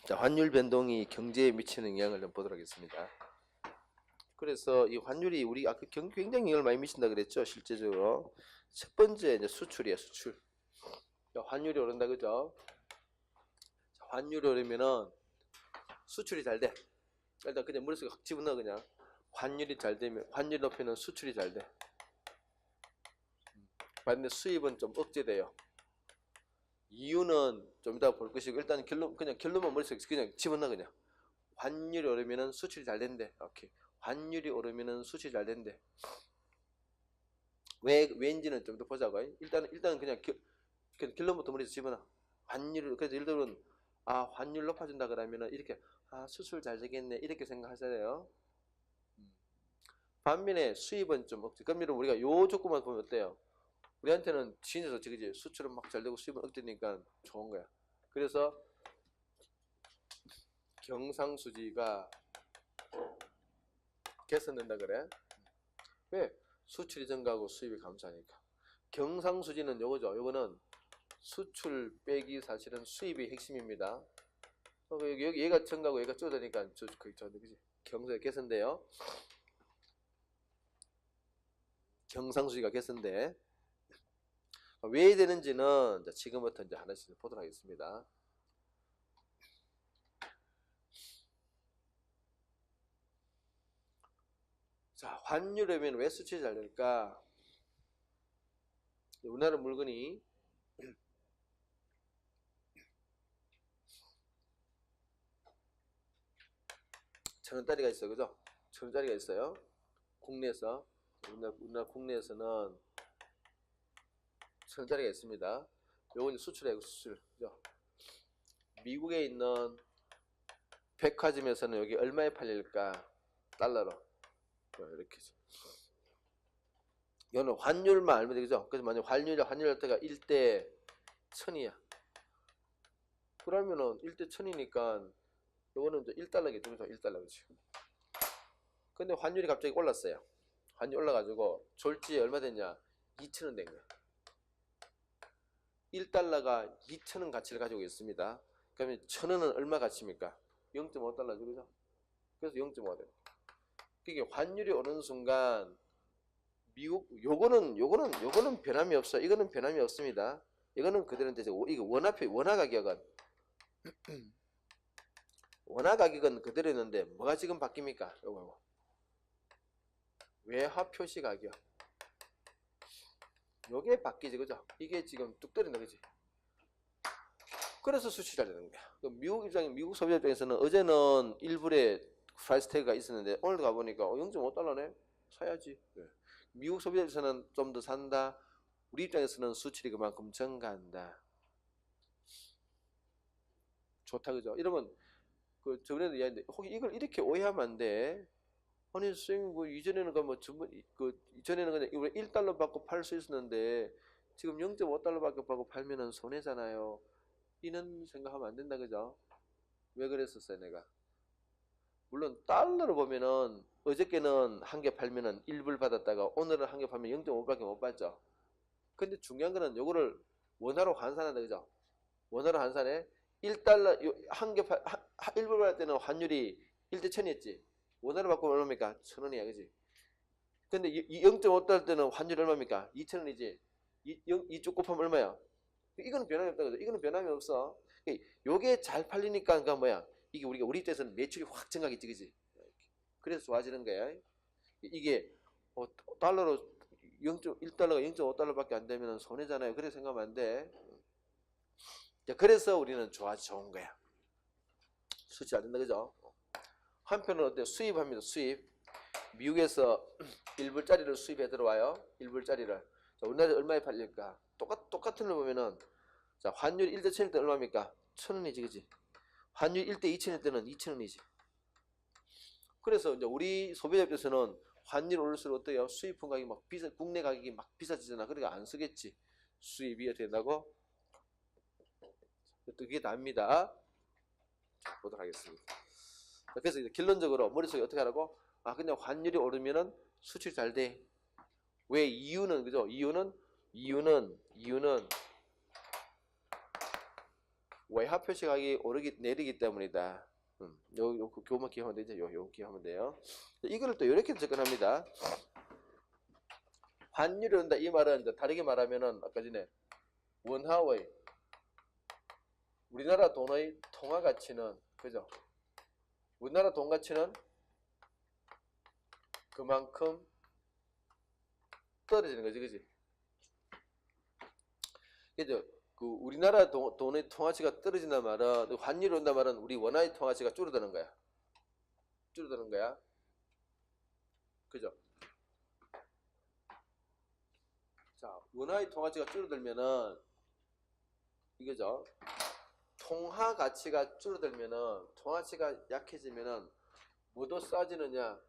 자, 환율 변동이 경제에 미치는 영향을 좀 보도록 하겠습니다. 그래서 이 환율이 우리 아까 굉장히 영향을 많이 미친다 그랬죠, 실제적으로. 첫 번째 이제 수출이에요, 수출. 환율이 오른다 그죠? 자, 환율이 오르면은 수출이 잘 돼. 일단 그냥 머릿속에 확 집어넣어 그냥. 환율이 잘 되면 환율 높이는 수출이 잘 돼. 반대 수입은 좀 억제돼요. 이유는 좀 이따 볼 것이고 일단 그냥 결론만 머릿속에 그냥 집어넣어 그냥. 환율이 오르면은 수출이 잘 된대. 오케이. 환율이 오르면은 수출이 잘 된대. 왜인지는 좀 더 보자고. 일단 그냥 결론부터 머릿속에 집어넣어. 환율 그래서 예를 들면 환율 높아진다 그러면은 이렇게 수출 잘 되겠네 이렇게 생각하셔야 돼요. 반면에 수입은 좀 억제. 그럼 여러분 우리가 요 조건만 보면 어때요? 우리한테는 진짜 좋지 그지? 수출은 막 잘 되고 수입은 억제니까 좋은 거야. 그래서 경상수지가 개선된다 그래. 왜? 수출이 증가하고 수입이 감소하니까. 경상수지는 요거죠. 요거는 수출 빼기 사실은 수입이 핵심입니다. 여기 얘가 증가하고 얘가 줄어드니까 그지? 경상수지가 개선돼요. 경상수지가 개선돼. 왜 되는지는 지금부터 이제 하나씩 보도록 하겠습니다. 자, 환율이면 왜 수출이 잘 될까? 우리나라 물건이 천원짜리가 있어, 그죠? 천원짜리가 있어요. 국내에서 우리나라 국내에서는 천원짜리가 있습니다. 요건 수출이에요, 수출. 그죠? 미국에 있는 백화점에서는 여기 얼마에 팔릴까? 달러로. 이렇게. 이거는 환율만 알면 되죠. 그래서 만약 환율 때가 1대 1000이야. 그러면은 1대 1000이니까 요거는 이제 1달러겠죠. 1달러 그렇죠. 근데 환율이 갑자기 올랐어요. 환율이 올라가지고 졸지에 얼마 됐냐? 2,000원 된 거야. 1달러가 2,000원 가치를 가지고 있습니다. 그러면 1,000원은 얼마 가치입니까? 0.5달러죠. 그죠? 그래서 0.5 돼요. 이게 환율이 오는 순간 미국 요거는 변함이 없어. 이거는 변함이 없습니다. 이거는 그대로인데 이거 원화 가격은 원화 가격은 그대로 있는데 뭐가 지금 바뀝니까? 요거 외화 표시 가격. 요게 바뀌지 그죠? 이게 지금 뚝 떨어진다 그지? 그래서 수출이 잘 되는 거야. 미국 소비자 입장에서는 어제는 1불에 프라이스 태그가 있었는데 오늘 가보니까 0.5달러네? 사야지. 네. 미국 소비자에서는 좀 더 산다. 우리 입장에서는 수출이 그만큼 증가한다. 좋다 그죠? 이러면 저번에도 이야기했는데 혹시 이걸 이렇게 오해하면 안 돼. 아니 선생님 이전에는 이전에는 그냥 1달러 받고 팔 수 있었는데 지금 0.5달러 받고 팔면은 손해잖아요. 이런 생각하면 안 된다 그죠? 왜 그랬었어요 내가? 물론 달러로 보면은 어저께는 한 개 팔면은 1불 받았다가 오늘은 한 개 팔면 0.5밖에 못 받죠. 근데 중요한 거는 요거를 원화로 환산한다 그죠? 원화로 환산해 1달러 한 개 1불 받을 때는 환율이 1대 1000이었지. 원화로 바꾸면 얼마입니까? 1000원이야 그지? 근데 0.5달러 때는 환율이 얼마입니까? 2000원이지. 이쪽 곱하면 얼마야? 이거는 변함이 없다 그죠? 이거는 변함이 없어. 요게 잘 팔리니까 그러니까 뭐야? 이게 우리 입장에서는 매출이 확 증가하겠지 그지? 그래서 좋아지는 거야. 이게 달러로 1달러가 0.5달러밖에 안 되면 손해잖아요. 그래서 생각하면 안 돼. 그래서 우리는 좋은 거야. 수치 안 된다 그죠? 한편으로 어때? 수입합니다. 수입. 미국에서 1불짜리를 수입해 들어와요. 1불짜리를. 자, 우리나라에 얼마에 팔릴까? 똑같은 걸 보면은 자, 환율 1대 1000일 때 얼마입니까? 1000원이지, 그지? 환율 1대 2000일 때는 2000원이지. 그래서 이제 우리 소비자 입장에서는 환율 올릴수록 어때요? 수입품 가격이 막 국내 가격이 막 비싸지잖아. 그러니까 안 쓰겠지. 수입이 어떻게 된다고? 그게 답니다. 자, 보도록 하겠습니다. 자, 그래서 이제 결론적으로 머릿속에 어떻게 하라고? 그냥 환율이 오르면은 수출이 잘 돼. 왜? 이유는, 그죠? 이유는 외화 표시가격이 오르기 내리기 때문이다. 요거만 기억하면 되죠. 요 기억하면 돼요. 이거를 또 이렇게 접근합니다. 환율이 온다. 이 말은 이제 다르게 말하면은 아까 전에 원화의 우리나라 돈의 통화 가치는 그죠? 우리나라 돈 가치는 그만큼 떨어지는 거지, 그지? 그죠? 그 우리나라 돈의 통화치가 떨어진단 말은 환율이 온단 말은 우리 원화의 통화치가 줄어드는 거야. 줄어드는 거야. 그죠? 자, 원화의 통화치가 줄어들면은 이거죠. 통화 가치가 줄어들면은 통화치가 약해지면은 뭐도 싸지느냐?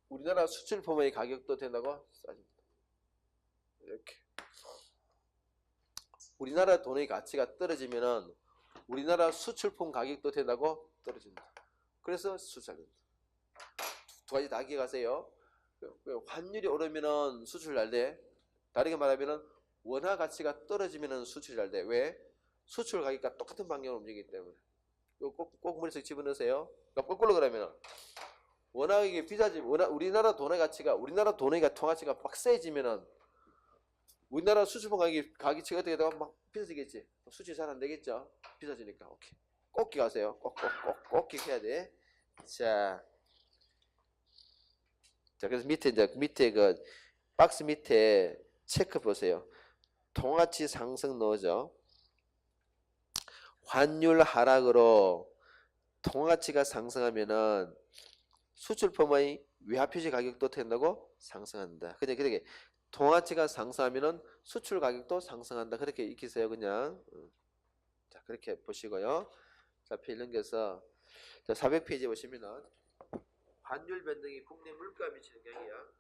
우리나라 수출품의 가격도 된다고 싸집니다. 이렇게. 우리나라 돈의 가치가 떨어지면은 우리나라 수출품 가격도 된다고 떨어진다. 그래서 수출됩니다. 두 가지 다 기억하세요. 환율이 오르면은 수출 잘 돼. 다르게 말하면은 원화 가치가 떨어지면은 수출이 잘 돼. 왜? 수출 가격과 똑같은 방향으로 움직이기 때문에. 이거 꼭 머릿속에 집어넣으세요. 그러니까 거꾸로 그러면은 원화 가격이 비싸지면 우리나라 돈의 가치가 우리나라 돈의 통화치가 막 세지면은 우리나라 수출품 가격치가 어떻게 되고 막 비싸지겠지. 수출이 잘 안 되겠죠. 비싸지니까. 오케이. 꼭 기억하세요. 꼭 기억해야 돼. 자, 그래서 밑에 그 박스 밑에 체크 보세요. 통화치 상승 넣어줘. 환율 하락으로 통화치가 상승하면은 수출품의 외화표시 가격도 된다고 상승한다. 그냥 통화치가 상승하면은 수출 가격도 상승한다. 그렇게 익히세요, 그냥. 자, 그렇게 보시고요. 자, 페이지 넘겨서 400페이지 보시면은 환율 변동이 국내 물가에 미치는 영향이야.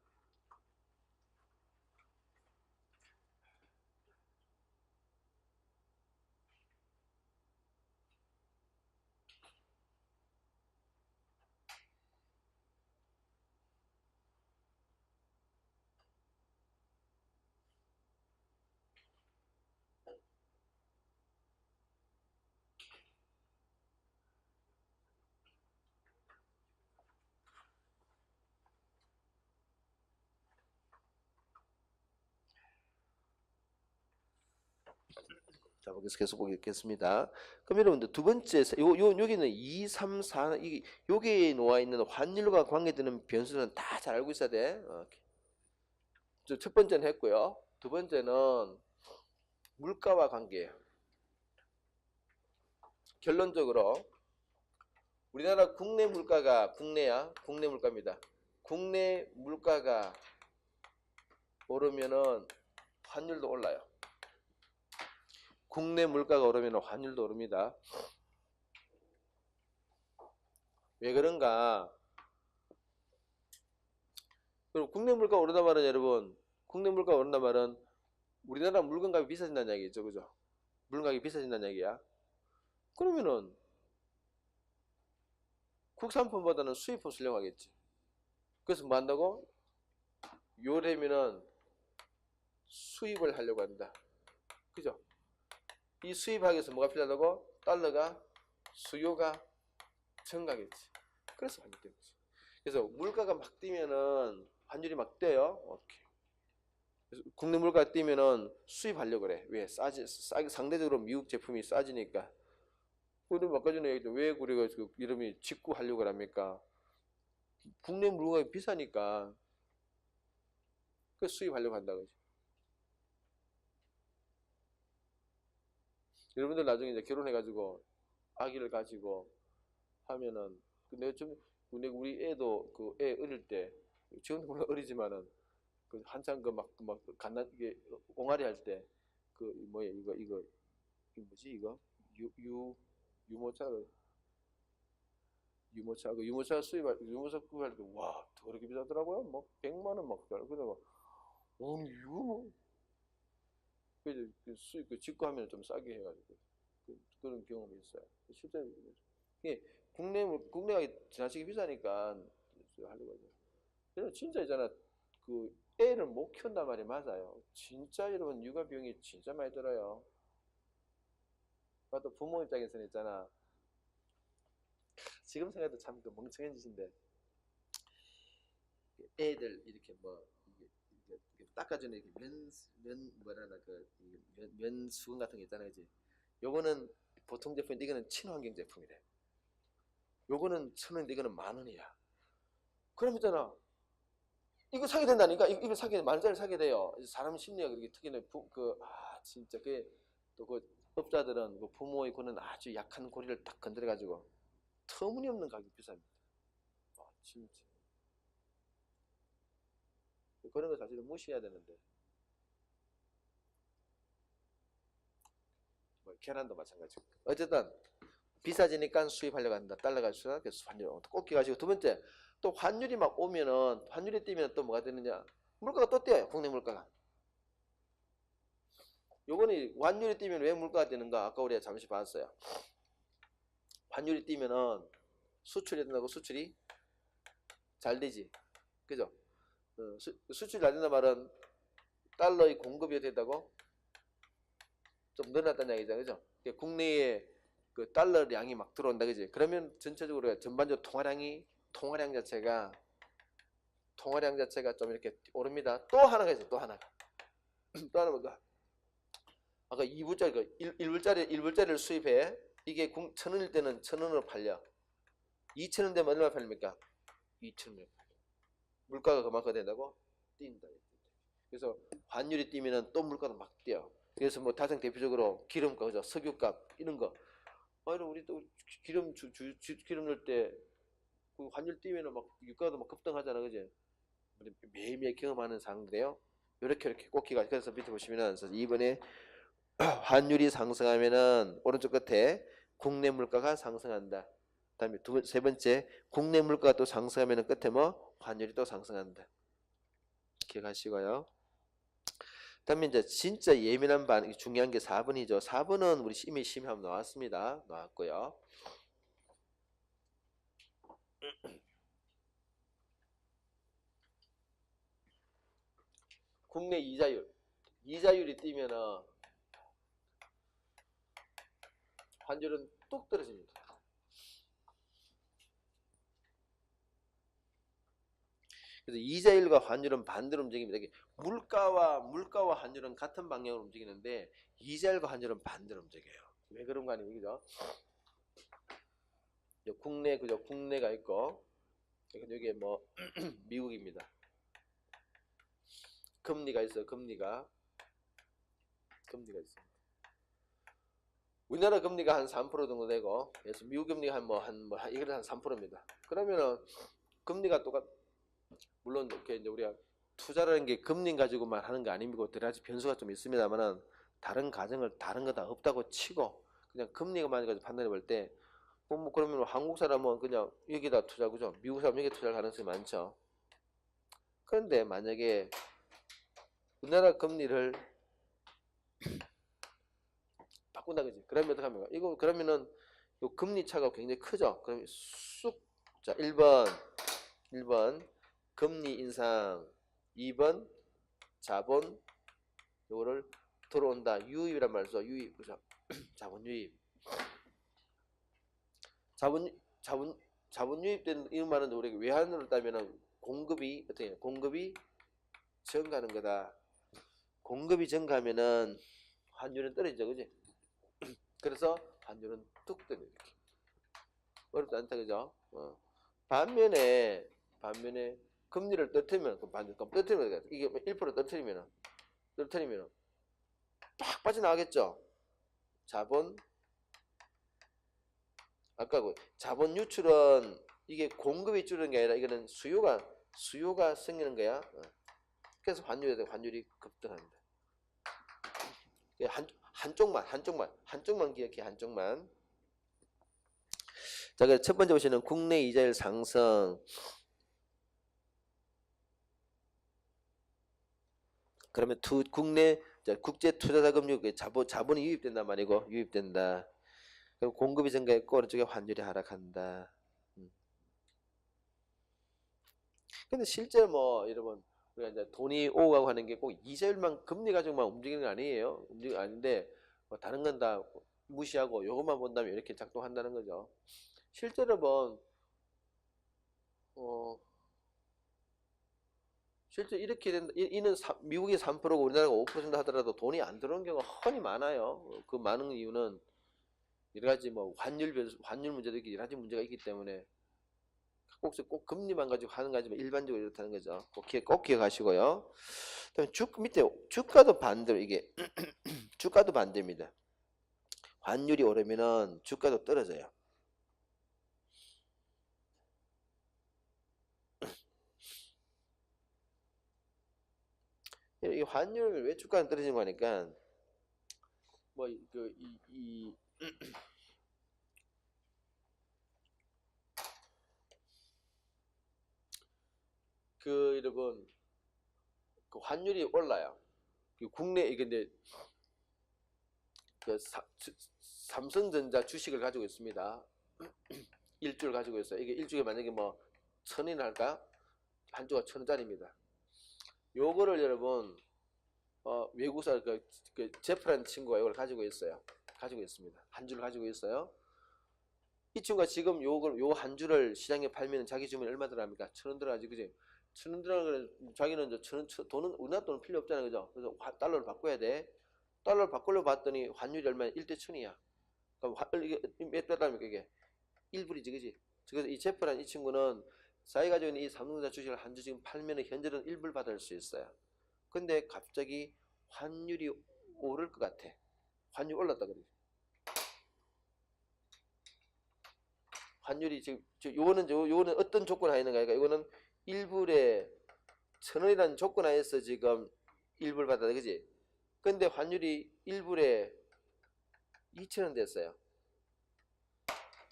자, 계속 보겠습니다. 그럼 여러분들 두 번째 여기는 2, 3, 4 이게 여기에 놓아 있는 환율과 관계되는 변수는 다 잘 알고 있어야 돼. 첫 번째는 했고요. 두 번째는 물가와 관계예요. 결론적으로 우리나라 국내 물가가 국내 물가입니다. 국내 물가가 오르면은 환율도 올라요. 국내 물가가 오르면 환율도 오릅니다. 왜 그런가? 그럼 국내 물가 오른단 말은 여러분, 국내 물가 오른단 말은 우리나라 물건값이 비싸진다는 얘기죠, 그죠? 물건값이 비싸진다는 얘기야. 그러면은 국산품보다는 수입품 쓰려고 하겠지. 그래서 뭐 한다고? 요래면은 수입을 하려고 한다. 그죠? 이 수입하기 위해서 뭐가 필요하다고? 달러가 수요가 증가하겠지. 그래서 환율 때문이지. 그래서 물가가 막 뛰면은 환율이 막 뛰어요. 오케이. 그래서 국내 물가가 뛰면은 수입하려고 그래. 왜? 상대적으로 미국 제품이 싸지니까. 그리고 아까 전에 얘기했던 왜 우리가 그 이름이 직구하려고 합니까? 국내 물건이 비싸니까 그 수입하려고 한다 그지. 여러분들 나중에 이제 결혼해가지고 아기를 가지고 하면은 내가 좀 우리 애도 그 애 어릴 때 지금도 물론 어리지만은 그 한창 그 막 갓난 이게 옹알이 할 때 그 뭐야 이거 뭐지 이거 유 유모차 그 유모차 구입할 때 와 더럽게 비싸더라고요. 뭐 100만 원 막 그러다가 아니 이거 뭐 그 수입 그 직구하면 좀 싸게 해가지고 그런 경험이 있어요. 실제 이게 국내가 지나치게 비싸니까 하려고 하죠. 그래서 진짜 있잖아 그 애를 못 키운단 말이 맞아요. 진짜 여러분 육아 비용이 진짜 많이 들어요. 또 부모 입장에서는 있잖아. 지금 생각해도 참 그 멍청한 짓인데 애들 이렇게 뭐 이렇게 닦아주는 이렇게 면 뭐라나 면 수건 같은 게 있잖아요, 그지? 요거는 보통 제품인데 이거는 친환경 제품이래. 요거는 1,000원인데 이거는 10,000원이야. 그럼 있잖아. 이거 사게 된다니까. 이거 사게 10,000원짜리 사게 돼요. 사람 심리가 그렇게 특히나 진짜 그 업자들은 그 부모의 고는 아주 약한 고리를 딱 건드려 가지고 터무니없는 가격 비쌉니다. 진짜 그런 거 사실은 무시해야 되는데 뭐 계란도 마찬가지고 어쨌든 비싸지니까 수입하려고 한다. 달러가 수입, 그래서 환율 꼭 기가지고 두 번째 또 환율이 막 오면은 환율이 뛰면 또 뭐가 되느냐? 물가가 또 뛰어요. 국내 물가가. 요거는 환율이 뛰면 왜 물가가 뛰는가? 아까 우리가 잠시 봤어요. 환율이 뛰면은 수출이 된다고 수출이 잘 되지. 그죠? 수출이 잘 된다 말은 달러의 공급이 된다고 좀 늘어났다는 얘기죠. 그죠? 국내에 그 달러량이 막 들어온다. 그지? 그러면 전체적으로 전반적으로 통화량 자체가 좀 이렇게 오릅니다. 또 하나가 있어요. 또 하나가. 또 하나 뭔가 아까 2불짜리 그 1불짜리를 수입해. 이게 1,000원일 때는 1,000원으로 팔려. 2,000원 되면 얼마 팔립니까? 2,000원. 물가가 그만큼 된다고 뛴다. 그래서 환율이 뛰면은 또 물가도 막 뛰어. 그래서 뭐 가장 대표적으로 기름값, 그죠? 석유값 이런 거. 아니 우리 또 기름 넣을 때 그 환율 뛰면은 막 유가도 막 급등하잖아, 그지? 매일매일 경험하는 상황인데요. 이렇게 꼭 기가. 그래서 밑에 보시면은 2번에 환율이 상승하면은 오른쪽 끝에 국내 물가가 상승한다. 그다음에 세 번째 국내 물가가 또 상승하면은 끝에 뭐 환율이 또 상승한다. 기억하시고요. 그다음에 이제 진짜 예민한 중요한 게 4번이죠. 4번은 우리 이미 심의하면 나왔습니다. 나왔고요. 국내 이자율이 뛰면은 환율은 뚝 떨어집니다. 그래서 이자율과 환율은 반대로 움직입니다. 물가와 환율은 같은 방향으로 움직이는데 이자율과 환율은 반대로 움직여요. 왜 그런 거 아니에요, 그죠? 국내가 있고 여기 뭐 미국입니다. 금리가 있어요. 금리가 있어요. 우리나라 금리가 한 3% 정도 되고, 그래서 미국 금리가 이거는 한 3%입니다. 그러면은 금리가 물론 이렇게 이제 우리가 투자라는 게 금리 가지고만 하는 거 아닙니까? 여러 가지 변수가 좀 있습니다만은 다른 거 다 없다고 치고 그냥 금리가만 가지고 판단해 볼 때, 뭐 그러면 한국 사람은 그냥 여기다 투자, 그죠? 미국 사람 여기 투자할 가능성이 많죠. 그런데 만약에 우리나라 금리를 바꾼다, 그지? 그러면 어떻게 합니까? 그러면은 요 금리 차가 굉장히 크죠? 그럼 자, 1번 금리 인상, 2번 자본 요거를 들어온다. 유입이란 말이죠. 유입, 그죠? 자본 유입. 자본 유입된 이 말은 우리가 외환으로 따면은 공급이 증가하는 거다. 공급이 증가하면은 환율은 떨어지죠, 그지? 그래서 환율은 뚝 떨어져. 이렇게. 어렵지 않다, 그죠? 반면에 금리를 떨어뜨리면 이게 1% 떨어뜨리면 쫙 빠져나가겠죠. 아까 자본 유출은 이게 공급이 줄는 게 아니라 이거는 수요가 생기는 거야. 그래서 환율이 급등합니다. 한쪽만 기억해. 한쪽만. 자, 첫 번째 보시는 국내 이자율 상승. 그러면 국제 투자자금융 자본이 유입된단 말이고, 유입된다. 그럼 공급이 증가했고 오른쪽에 환율이 하락한다. 근데 실제 여러분 우리가 이제 돈이 오고 가고 하는 게 꼭 이자율만 금리 가지고만 움직이는 거 아니에요. 움직이는 거 아닌데 다른 건 다 무시하고 요것만 본다면 이렇게 작동한다는 거죠. 실제로 실제 이렇게 된다. 이는 미국이 3%고 우리나라가 5% 하더라도 돈이 안 들어오는 경우가 흔히 많아요. 그 많은 이유는 여러 가지 환율 문제도 있고 여러 가지 문제가 있기 때문에 꼭 금리만 가지고 하는 거 아니지만 일반적으로 이렇다는 거죠. 꼭 기억하시고요. 그다음에 밑에 주가도 반대로 이게 주가도 반대입니다. 환율이 오르면은 주가도 떨어져요. 이 환율 왜 주가는 떨어지는 거니까 여러분 그 환율이 올라요. 국내 이게 이제 삼성전자 주식을 가지고 있습니다. 일주를 가지고 있어요. 이게 일주에 만약에 1,000원이나 할까? 한 주가 1,000원짜리입니다. 요거를 여러분 외국사 그 제프라는 친구가 이걸 가지고 있어요. 가지고 있습니다. 한 주를 가지고 있어요. 이 친구가 지금 요 한 주를 시장에 팔면 자기 주머니 얼마 들어갑니까? 1,000원 들어가지, 그지? 1,000원 들어가면 자기는 이제 돈은 우리나라 돈은 필요 없잖아요, 그죠? 그래서 달러를 바꿔야 돼. 달러를 바꾸려고 봤더니 환율이 얼마야? 1대 1,000이야. 그럼 이게 몇 달러입니까 이게? 1불이지, 그지? 그래서 이 제프라는 이 친구는 자기가 가지고 있는 이 삼성전자 주식을 한 주 지금 팔면은 현재는 1불 받을 수 있어요. 근데 갑자기 환율이 오를 것 같아. 환율 올랐다 그러지. 환율이 지금 요거는 어떤 조건 하에 있는 거니까 이거는 1불에 1,000원이라는 조건 하에서 지금 1불 받았다, 그지? 근데 환율이 1불에 2,000원 됐어요.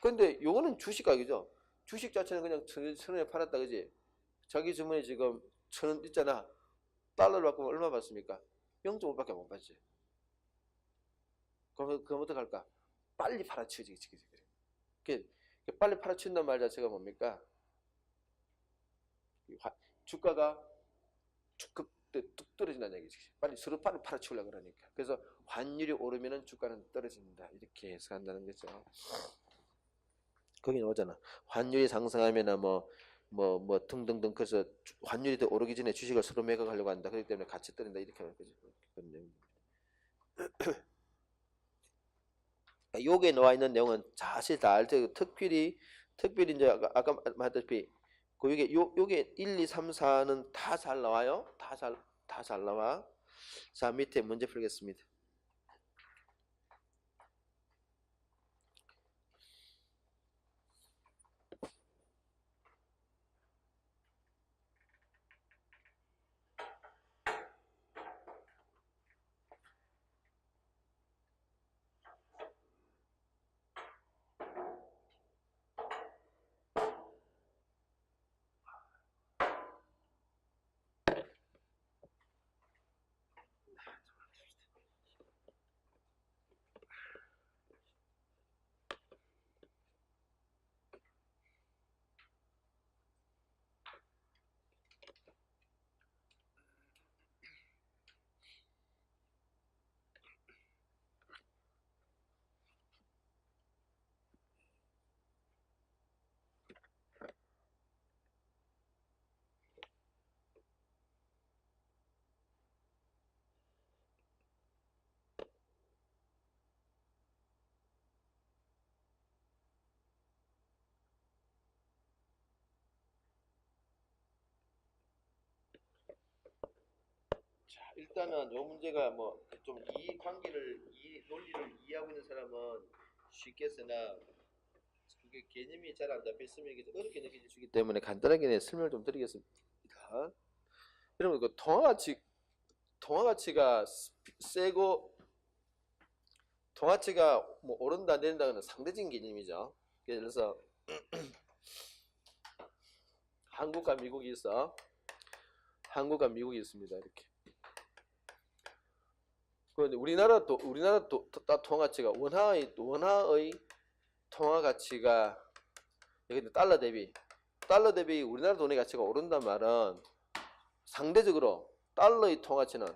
근데 요거는 주식 가격이죠. 주식 자체는 그냥 1,000원에 팔았다, 그지? 자기 주머니 지금 1,000원 있잖아. 달러를 바꾸면 얼마 받습니까? 0.5밖에 못 받지. 그럼 어떡할까? 빨리 팔아치우지. 빨리 팔아치운단 말 자체가 뭡니까? 주가가 뚝 떨어진다는 얘기지. 빨리 팔아치우려고 그러니까. 그래서 환율이 오르면은 주가는 떨어진다. 이렇게 해석한다는 거죠. 거기 나오잖아. 환율이 상승하면은 등등등. 그래서 환율이 더 오르기 전에 주식을 서로 매각하려고 한다. 그렇기 때문에 같이 떨어진다. 이렇게 하는 거죠. 그런 내용입니다. 요게 나와 있는 내용은 자세히 다 알죠. 특별히 이제 아까 말했다시피 요게 1, 2, 3, 4는 다 잘 나와요. 다 잘 나와. 자, 밑에 문제 풀겠습니다. 일단은 요 문제가 좀 이 논리를 이해하고 있는 사람은 쉽겠으나 그게 개념이 잘 안 잡혔으면 이게 어렵게 느껴질 수 있기 때문에 간단하게 설명을 좀 드리겠습니다. 여러분 그 통화가치가 세고 통화가치가 오른다 내린다는 상대적인 개념이죠. 그래서 한국과 미국이 있습니다. 이렇게. 그런데 우리나라도 통화가치가 원화의 통화가치가 여기 달러 대비 우리나라 돈의 가치가 오른단 말은 상대적으로 달러의 통화가치는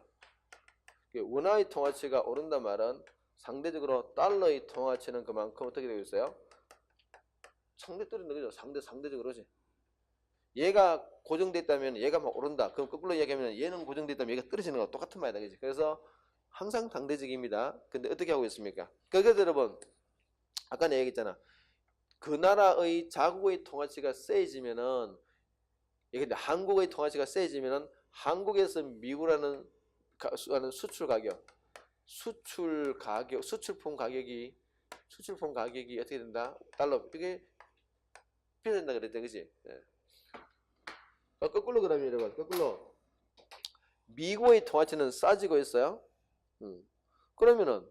원화의 통화가치가 오른단 말은 상대적으로 달러의 통화치는 그만큼 어떻게 되고 있어요? 상대 떨어진다 그죠? 상대적으로지. 얘가 고정됐다면 얘가 막 오른다. 그럼 거꾸로 이야기하면 얘는 고정됐다면 얘가 떨어지는 거 똑같은 말이다. 그지? 그래서 항상 상대적입니다. 근데 어떻게 하고 있습니까? 그래서 여러분 아까 내가 얘기했잖아. 그 나라의 자국의 통화치가 세지면은 근데 한국의 통화치가 세지면은 한국에서 미국이라는 수출 가격, 수출품 가격이 어떻게 된다? 달러 이게 비싸진다 그랬대, 그지? 예. 거꾸로 그러면 여러분, 거꾸로 미국의 통화치는 싸지고 있어요. 그러면은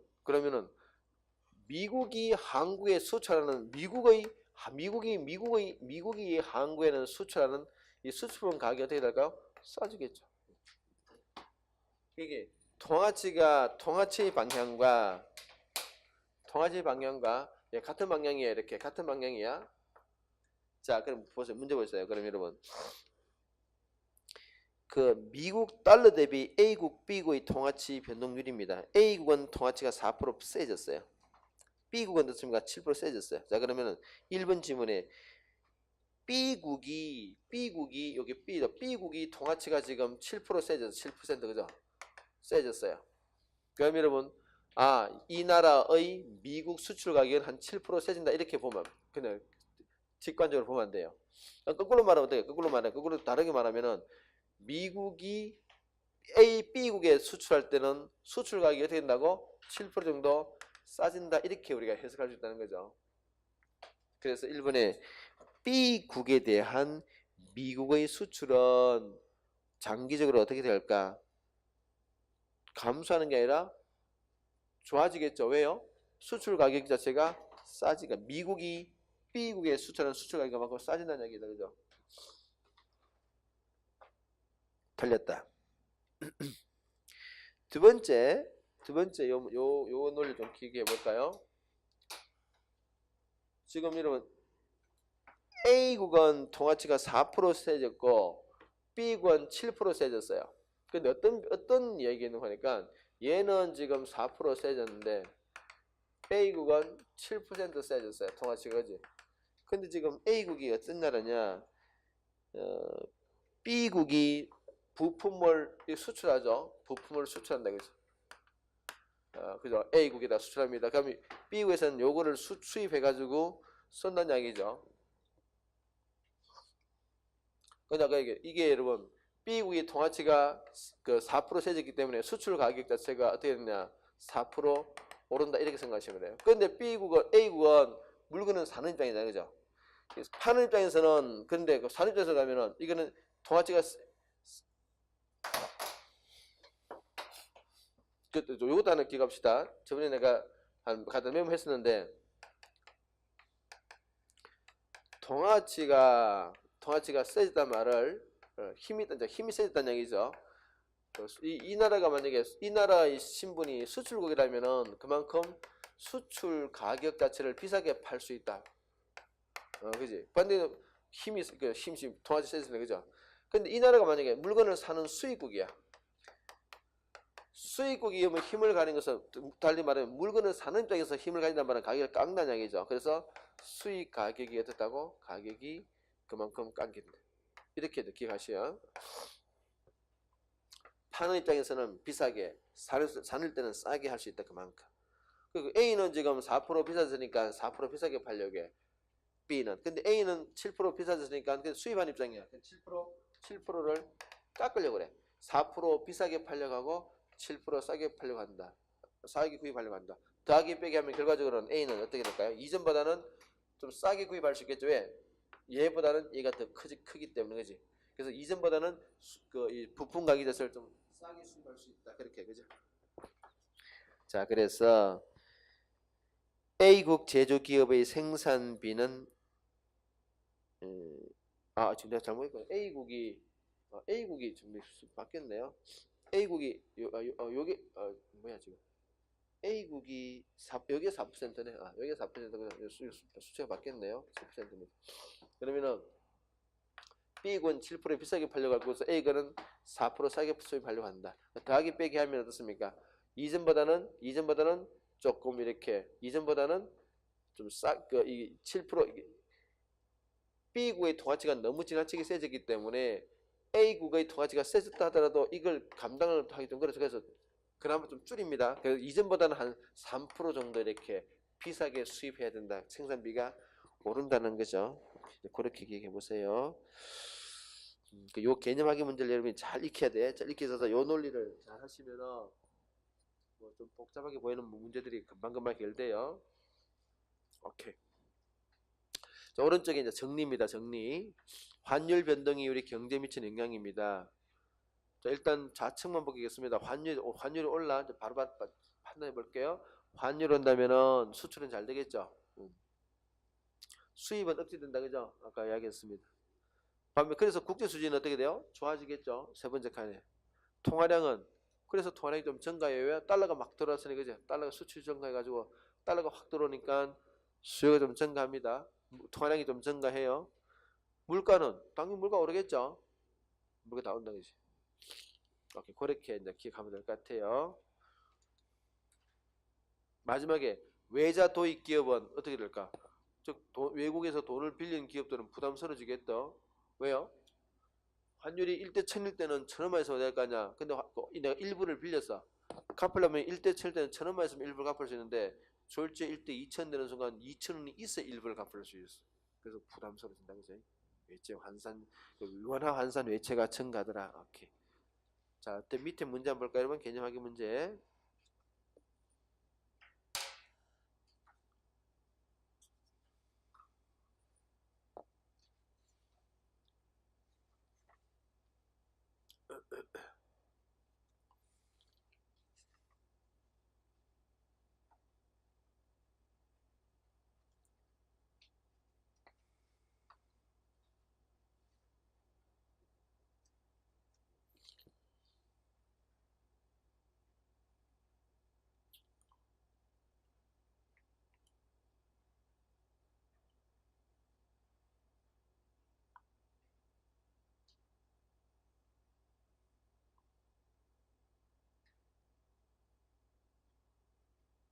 미국이 한국에 수출하는 미국이 한국에는 수출하는 이 수출품 가격이 어떻게 될까요? 싸지겠죠. 이게 통화치의 방향과 같은 방향이야. 이렇게 같은 방향이야. 자, 그럼 보세요. 문제 보세요. 그럼 여러분 그 미국 달러 대비 A국, B국의 통화치 변동률입니다. A국은 통화치가 4% 세졌어요. B국은 어떻습니까? 7% 세졌어요. 자, 그러면은 1번 지문에 B국이 여기 B국이 통화치가 지금 7% 세졌어. 7% 그죠? 세졌어요. 그럼 여러분 이 나라의 미국 수출 가격은 한 7% 세진다. 이렇게 보면 그냥 직관적으로 보면 안 돼요. 거꾸로 말하면 어떻게? 거꾸로 다르게 말하면은 미국이 B국에 수출할 때는 수출 가격이 어떻게 된다고? 7% 정도 싸진다. 이렇게 우리가 해석할 수 있다는 거죠. 그래서 1번에 B국에 대한 미국의 수출은 장기적으로 어떻게 될까? 감소하는 게 아니라 좋아지겠죠. 왜요? 수출 가격 자체가 싸지가 미국이 B국에 수출하는 수출 가격만큼 싸진다는 얘기다. 그죠? 틀렸다. 두 번째 요 논리 좀 길게 해볼까요? 지금 여러분 A국은 통화치가 4% 세졌고 B국은 7% 세졌어요. 근데 어떤 얘기는 하니까 얘는 지금 4% 세졌는데 A국은 7% 세졌어요. 통화치가 그지? 근데 지금 A국이 어떤 나라냐? B국이 부품을 수출하죠. 부품을 수출한다 그죠? 그죠? A국에다 수출합니다. 그럼 B국에서는 요거를 수입해가지고 쓴다는 이야기죠. 그러니까 이게 여러분 B국이 통화치가 그 4% 세졌기 때문에 수출 가격 자체가 어떻게 됐냐? 4% 오른다 이렇게 생각하시면 돼요. 그런데 A국은 물건은 사는 입장이잖아요, 그죠? 파는 입장에서는 근데 사는 입장에서 가면은 이거는 통화치가 요것도 하나 기억합시다. 저번에 내가 갖다 메모했었는데 통화치가 세졌단 말을 힘이 세졌다는 얘기죠. 이 나라가 만약에 이 나라의 신분이 수출국이라면은 그만큼 수출 가격 자체를 비싸게 팔 수 있다. 그지? 반대로 통화치 세졌네, 그죠? 근데 이 나라가 만약에 물건을 사는 수입국이야. 수입국이면 힘을 가진 것은 달리 말하면 물건을 사는 입장에서 힘을 가진단 말은 가격을 깎는다는 얘기죠. 그래서 수입 가격이 어떻다고? 가격이 그만큼 깎인다. 이렇게 기억하시요. 파는 입장에서는 비싸게, 사는 때는 싸게 할 수 있다. 그만큼. 그리고 A는 지금 4% 비싸졌으니까 4% 비싸게 팔려고 해. B는. 근데 A는 7% 비싸졌으니까 수입한 입장이야. 7%를 깎으려고 그래. 4% 비싸게 팔려고 하고 7% 싸게 팔려고 한다. 싸게 구입하려고 한다. 더하기 빼기 하면 결과적으로는 A는 어떻게 될까요? 이전보다는 좀 싸게 구입할 수 있겠죠. 왜? 얘보다는 얘가 더 크기 때문에 그지. 그래서 이전보다는 이 부품 가격 자체를 좀 싸게 수입할 수 있다. 그렇게 그죠. 자, 그래서 A국 제조기업의 생산비는 지금 내가 잘못했거든요. A국이 좀 바뀌었네요. A국이 여기 뭐야 지금 A국이 여기가 4%네. 여기가 4%고 수치가 바뀌었네요. 4%입니다. 그러면은 B군 7% 비싸게 팔려고 하고 A군은 4% 싸게 수입하려고 한다. 더하기 빼기 하면 어떻습니까? 이전보다는 조금 이렇게 이전보다는 좀 이 7% B국의 통화치가 너무 지나치게 세졌기 때문에 A국의 통화치가 세졌다 하더라도 이걸 감당을 하기 좀 그래서 그나마 좀 줄입니다. 그래서 이전보다는 한 3% 정도 이렇게 비싸게 수입해야 된다. 생산비가 오른다는 거죠. 그렇게 기억해 보세요. 요 개념 확인 문제를 여러분이 잘 익혀야 돼. 잘 익혀서 요 논리를 잘 하시면은 뭐 좀 복잡하게 보이는 문제들이 금방금방 해결돼요. 오케이. 자, 오른쪽에 이제 정리입니다. 정리. 환율 변동이 우리 경제에 미치는 영향입니다. 자, 일단 좌측만 보겠습니다. 환율이 올라. 바로 판단해 볼게요. 환율 온다면은 수출은 잘 되겠죠. 수입은 억제된다, 그죠? 아까 이야기했습니다. 그래서 국제 수지는 어떻게 돼요? 좋아지겠죠. 세 번째 칸에. 통화량은 그래서 통화량이 좀 증가해요. 왜? 달러가 막 들어왔으니 그죠? 달러가 수출 증가해가지고 달러가 확 들어오니까 수요가 좀 증가합니다. 통화량이 좀 증가해요. 물가는 당연히 물가 오르겠죠. 물가 다 온다 그지. 오케이, 그렇게 이제 기억하면 될 것 같아요. 마지막에 외자 도입 기업은 어떻게 될까? 즉 외국에서 돈을 빌린 기업들은 부담스러워지겠다. 왜요? 환율이 1대 1000일 때는 1000원만 있으면 될 거 아니야. 근데 내가 일부를 빌렸어. 갚으려면 1대 1000일 때는 1000원만 있으면 일부를 갚을 수 있는데 졸지 1대 2000 되는 순간 2000원이 있어 일부를 갚을 수 있어. 그래서 부담스러워진다 그죠? 외채 환산, 원화 환산 외채가 증가하더라. 오케이. 자, 밑에 문제 한번 볼까요, 여러분? 개념 확인 문제.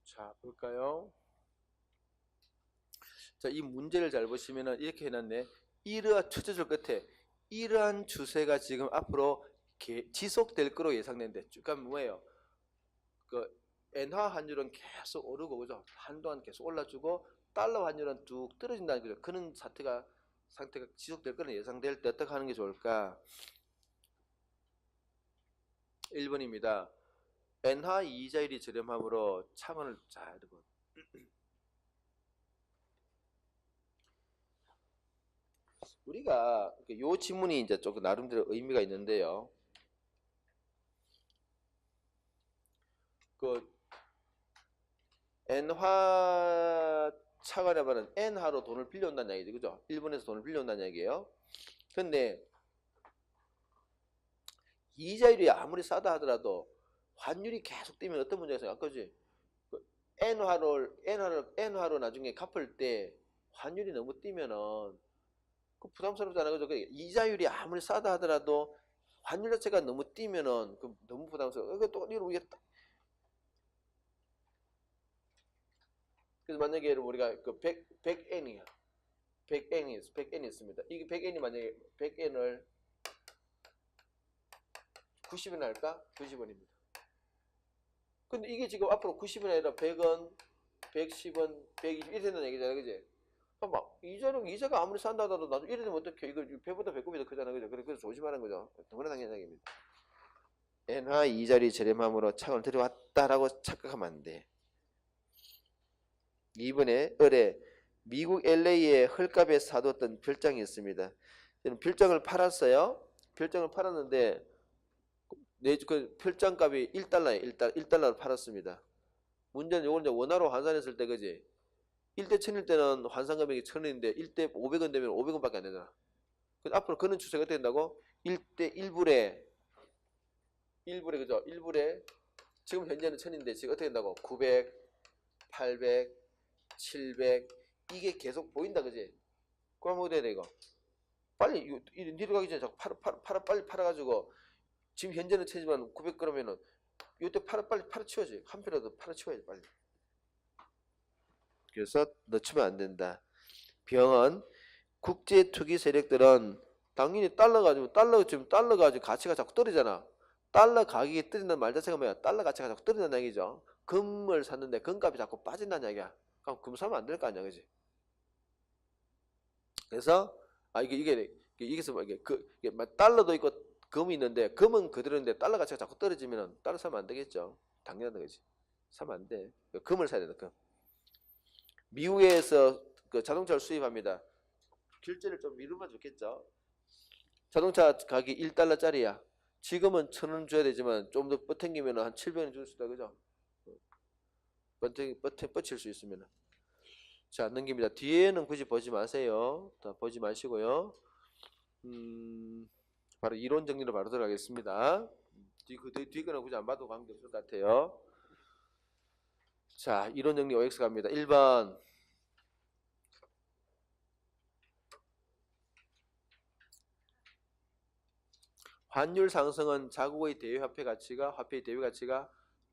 자, 볼까요? 자, 이 문제를 잘 보시면은 이렇게 해놨네. 이러한 추세줄 끝에 이러한 추세가 지금 앞으로 지속될 거로 예상된대. 그러니까 뭐예요? 그 엔화 환율은 계속 오르고 그죠? 한동안 계속 올라주고 달러 환율은 뚝 떨어진다는 거죠. 그런 상태가 지속될 거는 예상될 때 어떻게 하는 게 좋을까? 1번입니다. 엔화 이자율이 저렴함으로 차관을 자 여러분. 우리가 요 지문이 이제 조금 나름대로 의미가 있는데요. 그 엔화 차관하면은 엔화로 돈을 빌려온다는 얘기죠, 그죠? 일본에서 돈을 빌려온다는 얘기예요. 근데 이자율이 아무리 싸다 하더라도 환율이 계속 뛰면 어떤 문제가 있어요? 아까지 그 엔화로 나중에 갚을 때 환율이 너무 뛰면은 그 부담스럽잖아요, 그죠? 이자율이 아무리 싸다 하더라도 환율 자체가 너무 뛰면은 그 너무 부담스러워. 이거 또 우리가 그래서 만약에 우리가 그 100엔이야. 100엔이 있습니다. 이게 100엔이 만약에 100엔을 90원 할까? 90원입니다. 근데 이게 지금 앞으로 90원이 아니라 100원, 110원, 120 이렇게 된다는 얘기잖아요, 그지? 막 이자가 아무리 산다 하더라도 나도 이래 되면 어떡해? 이거 배보다 배꼽이 더 크잖아, 그죠? 그래서 조심하는 거죠. 너무나 당연한 얘기입니다. 엔화 이자리 저렴함으로 차관을 들여왔다라고 착각하면 안 돼. 2번에 을에 미국 LA에 헐값에 사뒀던 별장이 있습니다. 저는 별장을 팔았어요. 별장을 팔았는데 그 별장값이 1달러에 1달러를 팔았습니다. 문제는 요걸 이제 원화로 환산했을 때 그지? 1대 1000일 때는 환산 금액이 1000원인데 1대 500원 되면 500원밖에 안 되잖아. 앞으로 그런 추세가 어떻게 된다고? 1대 1불에 그죠? 1불에 지금 현재는 1000인데 지금 어떻게 된다고? 900, 800, 700 이게 계속 보인다 그지? 그럼 어떻게 돼 이거? 빨리 니들 가기 전에 자꾸 빨리 팔아가지고 지금 현재는 채지만 900g면은 이때 빨리 팔아치워야지. 한 표라도 팔아치워야지 빨리. 그래서 늦추면 안 된다. 병은 국제 투기 세력들은 당연히 지금 달러 가지고 가치가 자꾸 떨어지잖아. 달러 가격이 떨어진다는 말 자체가 뭐야? 달러 가치가 자꾸 떨어진다는 얘기죠. 금을 샀는데 금값이 자꾸 빠진다는 얘기야. 그럼 금 사면 안 될 거 아니야, 그지? 그래서 이게 달러도 있고 금이 있는데 금은 그대로인데 달러 가치가 자꾸 떨어지면 달러 사면 안 되겠죠. 당연한 거지. 사면 안 돼. 금을 사야 된다. 금. 미국에서 그 자동차를 수입합니다. 결제를 좀 미루면 좋겠죠. 자동차 가격이 1달러짜리야. 지금은 1,000원 줘야 되지만 좀 더 뻗탱기면 한 700원 줄 수 있다, 그죠? 뻗칠 수 있으면. 자, 넘깁니다. 뒤에는 굳이 보지 마세요. 다 보지 마시고요. 바로 이론 정리로 바로 들어가겠습니다. 뒤 거는 굳이 안 봐도 관계없을 것 같아요. 자, 이론 정리 OX 갑니다. 1번. 환율 상승은 자국의 화폐의 대외 가치가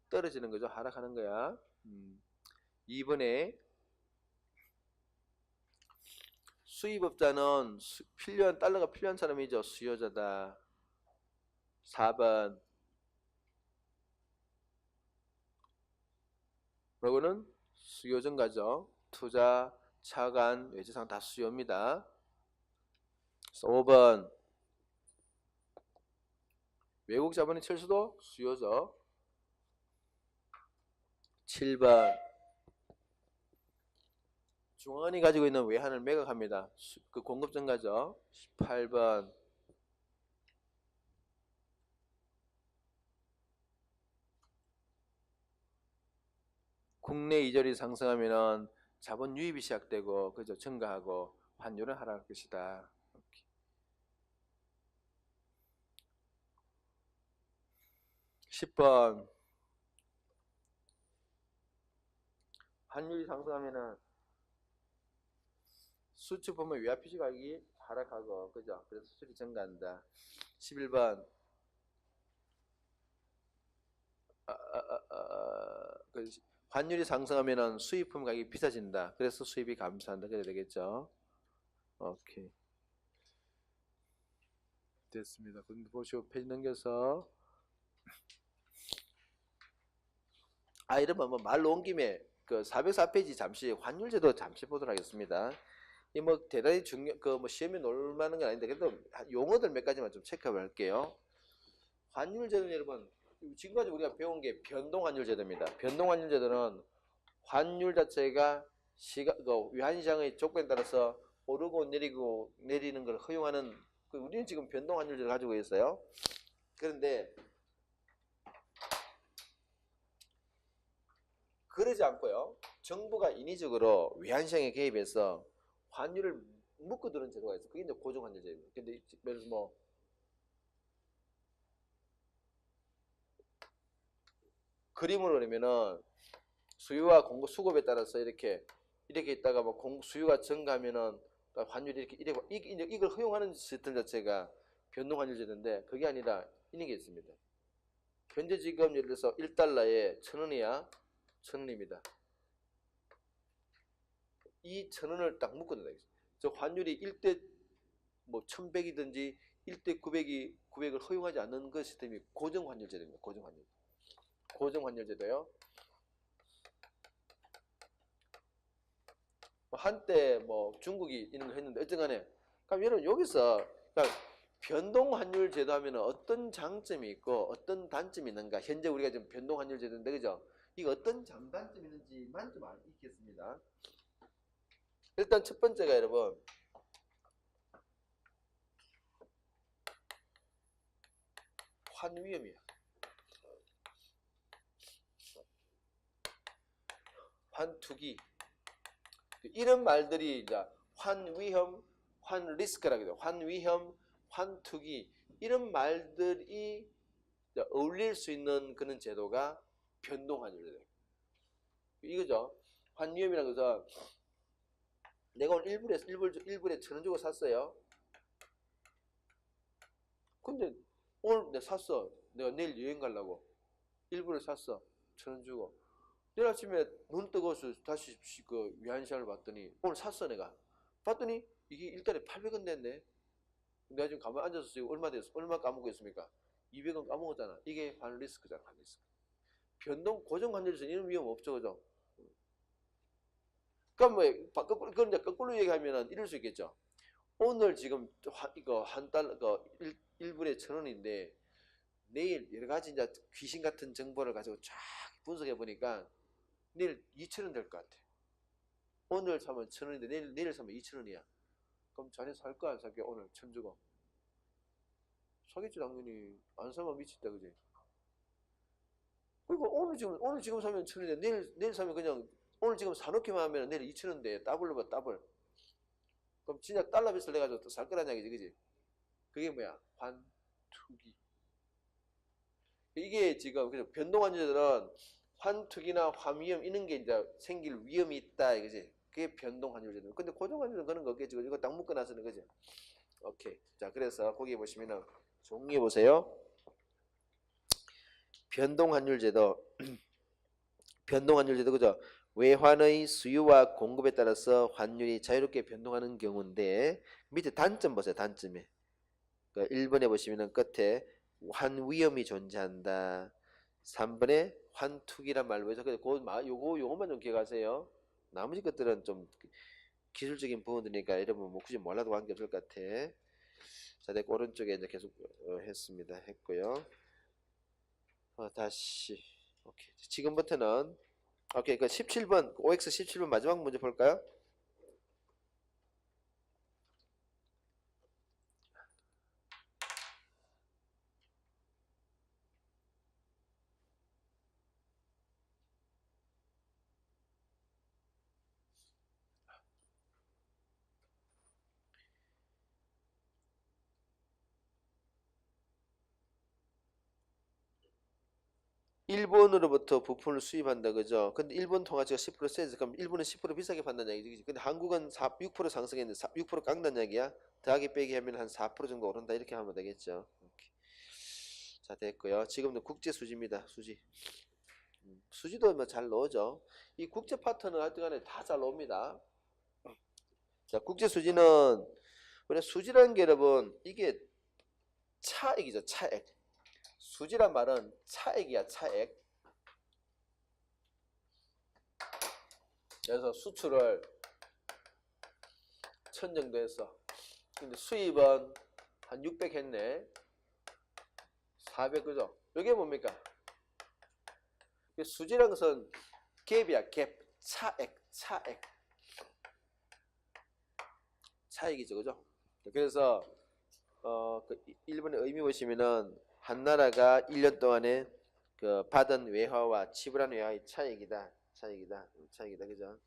떨어지는 거죠. 하락하는 거야. 2번에 수입업자는 달러가 필요한 사람이죠. 수요자다. 4번. 뭐라고는 수요증가죠. 투자, 차관, 외제상 다 수요입니다. 5번. 외국 자본의 철수도 수요죠. 7번. 중앙은이 가지고 있는 외환을 매각합니다. 그 공급 증가죠. 18번. 국내 이자율이 상승하면은 자본 유입이 시작되고 그죠? 증가하고 환율은 하락할 것이다. 10번. 환율이 상승하면은 수출 보면 외화 표시 가격이 하락하고 그죠? 그래서 수출이 증가한다. 11번. 환율이 상승하면은 수입품 가격이 비싸진다. 그래서 수입이 감소한다. 그래야 되겠죠? 오케이. 됐습니다. 그럼 보시고 페이지 넘겨서 이러면 뭐 말로 온 김에 그 404페이지 잠시 환율제도 잠시 보도록 하겠습니다. 이 뭐 대단히 시험에 놀 만한 건 아닌데 그래도 용어들 몇 가지만 좀 체크해 볼게요. 환율제도는 여러분 지금까지 우리가 배운 게 변동환율제도입니다. 변동환율제도는 환율 자체가 외환시장의 조건에 따라서 오르고 내리는 걸 허용하는 우리는 지금 변동환율제를 가지고 있어요. 그런데 그러지 않고요. 정부가 인위적으로 외환시장에 개입해서 환율을 묶어두는 제도가 있어요. 그게 이제 고정환율제입니다. 근데 예를 들어서 뭐 그림으로 그리면은 수요와 공급 수급에 따라서 이렇게 있다가 뭐 수요가 증가하면은 환율이 이걸 허용하는 시스템 자체가 변동환율제도인데 그게 아니라 이런 게 있습니다. 현재 지금 예를 들어서 1달러에 1,000원이야. 1,000원입니다. 이 1,000원을 딱 묶어둔다. 저 환율이 1대 뭐 1,100이든지 1대 900을 허용하지 않는 그 시스템이 고정환율제도입니다. 고정환율제도요. 한때 뭐 중국이 이런 거 했는데 어쨌간에 그럼 여러분 여기서 그러니까 변동환율 제도 하면 어떤 장점이 있고 어떤 단점이 있는가 현재 우리가 지금 변동환율 제도인데 그죠? 이거 어떤 장단점이 있는지만 좀 알겠습니다. 일단 첫 번째가 여러분 환위험이야. 환투기 이런 말들이 이제 환위험, 환리스크라고 해요. 환위험, 환투기 이런 말들이 어울릴 수 있는 그런 제도가 변동환율이에요. 이거죠. 환위험이라는 것은 내가 오늘 일불에 1,000원 주고 샀어요. 근데 오늘 내가 샀어. 내가 내일 여행 가려고 일불을 샀어. 1,000원 주고. 내일 아침에 눈 뜨고서 다시 그 위안시장을 봤더니 오늘 샀어 내가. 봤더니 이게 일단에 800원 냈네. 내가 지금 가만히 앉아서 지금 얼마 까먹고 있습니까? 200원 까먹었잖아. 이게 환 리스크잖아. 환 리스크. 변동 고정 환율에서 이런 위험 없죠, 그죠? 그럼 그건 이제 거꾸로 얘기하면은 이럴 수 있겠죠. 오늘 지금 이거 한 달러, 1불에 1,000원인데 내일 여러 가지 이제 귀신 같은 정보를 가지고 쫙 분석해 보니까 내일 2,000원 될 것 같아. 오늘 사면 1,000원인데 내일 사면 2,000원이야. 그럼 자네 살 거야, 안 살게? 오늘 1,000 주고. 사겠지, 당연히. 안 사면 미친다, 그지? 그리고 오늘 지금 사면 1,000원인데 내일 사면 그냥 오늘 지금 사놓기만 하면 내일 2,000원 돼. 더블로 봐, 더블. 그럼 진짜 달러 빚을 내가지고 또 살 거란 얘기지, 그지? 그게 뭐야? 환투기. 이게 지금 그래서 변동환율들은 환투기나 환위험 이런 게 이제 생길 위험이 있다, 그지? 그게 변동환율제도. 근데 고정환율은 그런 거 없겠지. 이거 딱 묶어놨으는 그지? 오케이. 자, 그래서 거기 보시면은 종이에 보세요. 변동환율제도. 변동환율제도 그죠? 외환의 수요와 공급에 따라서 환율이 자유롭게 변동하는 경우인데 밑에 단점 보세요. 단점에. 그러니까 1번에 보시면은 끝에 환위험이 존재한다. 3번에 환투기란 말로 해서 요거만 좀 기억하세요. 나머지 것들은 좀 기술적인 부분이니까 여러분 뭐 굳이 몰라도 관계없을 것 같아. 자, 내가 오른쪽에 이제 계속 했습니다. 했고요. 다시. 오케이. 지금부터는 오케이. 그 17번 OX 17번 마지막 문제 볼까요? 일본으로부터 부품을 수입한다, 그죠? 근데 일본 통화치가 10% 세서 그럼 일본은 10% 비싸게 판다는 얘기지. 근데 한국은 6% 상승했는데 6% 깎는 얘기야. 더하기 빼기 하면 한 4% 정도 오른다 이렇게 하면 되겠죠. 오케이. 자, 됐고요. 지금도 국제 수지입니다. 수지. 수지도 뭐 잘 넣어죠. 이 국제 파트는 하여튼간에 다 잘 넣습니다. 자, 국제 수지는 우리 수지라는 게 여러분 이게 차액이죠. 차액. 수지란 말은 차액이야. 차액. 그래서 수출을 1,000 정도 했어. 근데 수입은 한 600 했네. 400 그죠? 이게 뭡니까? 수지란 것은 갭이야. 갭. 차액. 차액. 차액이죠. 그죠? 그래서 그 1번의 의미 보시면은 한 나라가 1년 동안에 그 받은 외화와 지불한 외화의 차액이다. 차액이다. 차액이다. 그죠?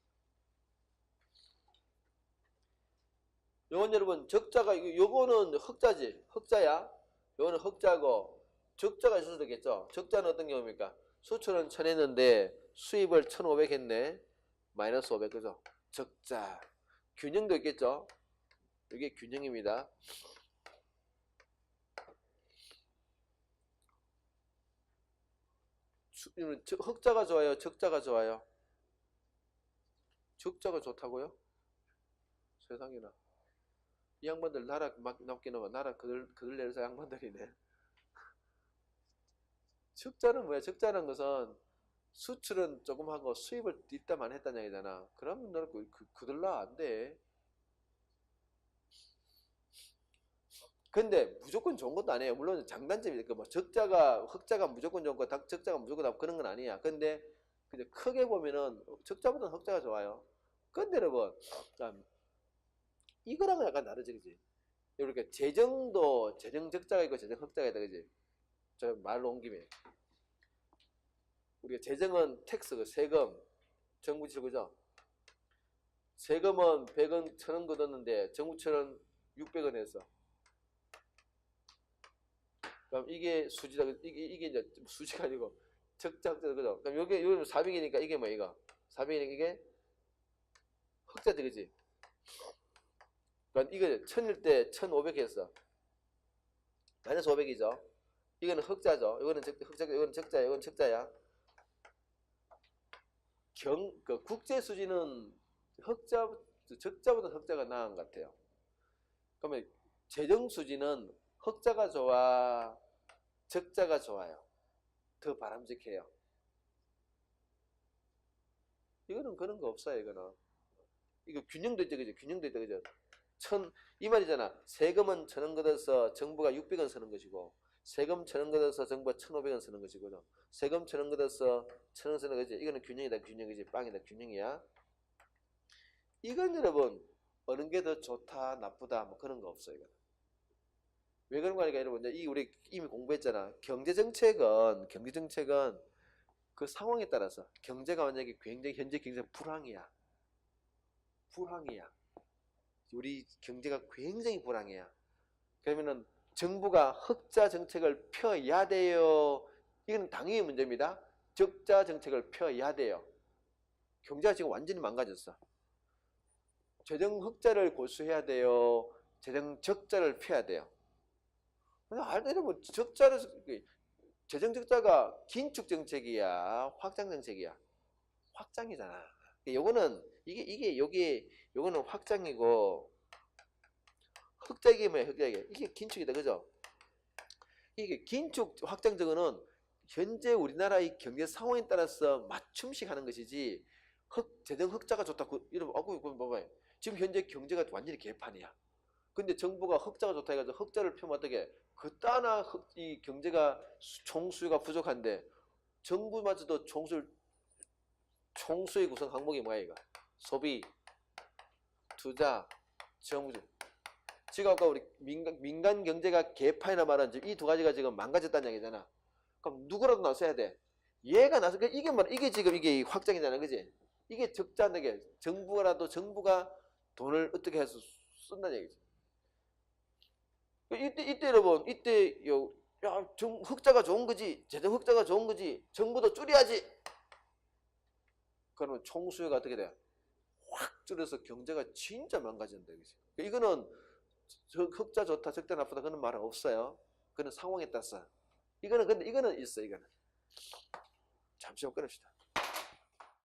요건 여러분 적자가 요거는 흑자지. 흑자야. 요거는 흑자고 적자가 있을 수도 있겠죠. 적자는 어떤 경우입니까? 수출은 1,000 했는데 수입을 1,500 했네. 마이너스 500 그죠? 적자. 균형도 있겠죠. 이게 균형입니다. 흑자가 좋아요? 적자가 좋아요? 적자가 좋다고요? 세상에나. 이 양반들 나라 막 넘기는 나라 그들 내려서 양반들이네. 적자는 뭐야? 적자는 것은 수출은 조금 하고 수입을 뒷담안 했다는 얘기잖아. 그러면 너는 그들라 안 돼. 근데 무조건 좋은 것도 아니에요. 물론 장단점이 있고 뭐 흑자가 무조건 좋은 거, 적자가 무조건 나쁘고 그런 건 아니야. 근데 크게 보면은 적자보다는 흑자가 좋아요. 근데 여러분 이거랑은 약간 다르지, 그지? 이렇게 재정도 재정 적자가 있고 재정 흑자가 있다, 그지? 저 말로 온 김에 우리가 재정은 텍스, 그 세금, 정부 지출구죠. 세금은 100원, 1,000원 걷었는데 정부처럼 600원 했어. 그럼 이게 수지다. 이게 이제 수지가 아니고 적자, 그죠? 그럼 요게 400이니까 이게 뭐 이거? 400이니까 이게 흑자지, 그지? 그러니까 이거 1,000일 때 1,500 했어. 마이너스 500이죠. 이거는 흑자죠. 이거는 흑자, 이거는 적자야. 이건 적자야. 그 국제 수지는 적자보다 흑자가 나은 것 같아요. 그러면 재정 수지는 흑자가 좋아, 적자가 좋아요. 더 바람직해요. 이거는 그런 거 없어요. 이거 균형도 있죠, 그죠? 균형도 있죠, 그죠? 이 말이잖아. 세금은 1,000원 걷어서 정부가 600원 쓰는 것이고, 세금 1,000원 걷어서 정부가 1,500원 쓰는 것이고, 세금 1,000원 걷어서 1,000원 쓰는 거지. 이거는 균형이다, 균형이지. 빵이다, 균형이야. 이건 여러분, 어느 게 더 좋다, 나쁘다, 뭐 그런 거 없어요. 이거는. 왜 그런 거 아니까 여러분, 우리 이미 공부했잖아. 경제정책은 그 상황에 따라서 경제가 만약에 굉장히 현재 경제가 불황이야. 우리 경제가 굉장히 불황이야. 그러면은 정부가 흑자 정책을 펴야 돼요. 이건 당연히 문제입니다. 적자 정책을 펴야 돼요. 경제가 지금 완전히 망가졌어. 재정 흑자를 고수해야 돼요. 재정 적자를 펴야 돼요. 알다시피 재정 적자가 긴축 정책이야, 확장 정책이야. 확장이잖아. 요거는 확장이고, 흑자이게 뭐야, 흑자이게. 이게 긴축이다, 그죠? 이게 긴축 확장 저거는 현재 우리나라의 경제 상황에 따라서 맞춤식 하는 것이지, 재정 흑자가 좋다고, 이러면, 그건 봐봐요. 지금 현재 경제가 완전히 개판이야. 근데 정부가 흑자가 좋다 해가지고 흑자를 펴면 어떻게, 그따나 이 경제가 총수요가 부족한데, 정부마저도 총수의 구성 항목이 뭐야, 이거? 소비, 투자, 정부. 지금 아까 우리 민간 경제가 개판이나 말한 이 두 가지가 지금 망가졌다는 얘기잖아. 그럼 누구라도 나서야 돼. 얘가 나서, 이게 지금 이게 확장이잖아, 그지? 이게 적자는 게 정부가 돈을 어떻게 해서 쓴다는 얘기지. 이때 여러분, 흑자가 좋은 거지, 재정 흑자가 좋은 거지, 정부도 줄여야지. 그러면 총수요가 어떻게 돼? 확 줄여서 경제가 진짜 망가진다, 그지? 이거는 흑자 좋다, 적자 나쁘다 그런 말은 없어요. 그는 상황에 따라서. 근데 이거는 있어, 이거는. 잠시만 끊읍시다.